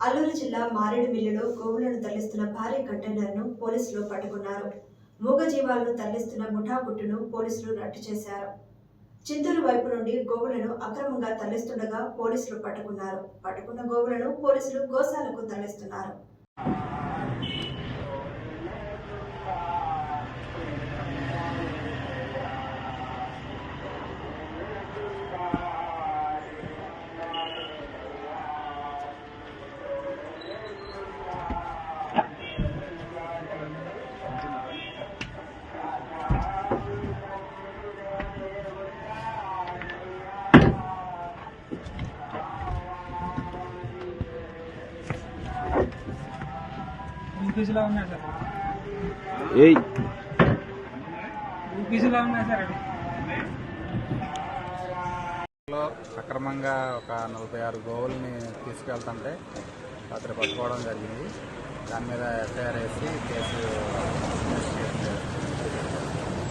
అల్లూరు జిల్లా మారేడుమిల్లిలో గోవులను తరలిస్తున్న భారీ కంటైనర్ను పోలీసులు పట్టుకున్నారు. మూగజీవాలను తరలిస్తున్న ముఠా గుట్టును పోలీసులు రట్టు చేశారు. చింతూరు వైపు నుండి గోవులను అక్రమంగా తరలిస్తుండగా పోలీసులు పట్టుకున్నారు. పట్టుకున్న గోవులను పోలీసులు గోశాలకు తరలిస్తున్నారు. పీసులా ఉన్నాయి సార్. పీసులా ఉన్నాయి సార్. అక్రమంగా ఒక 46 గోవుల్ని తీసుకెళ్తుంటే రాత్రి పట్టుకోవడం జరిగింది. దాని మీద ఎఫ్ఐఆర్ వేసి కేసు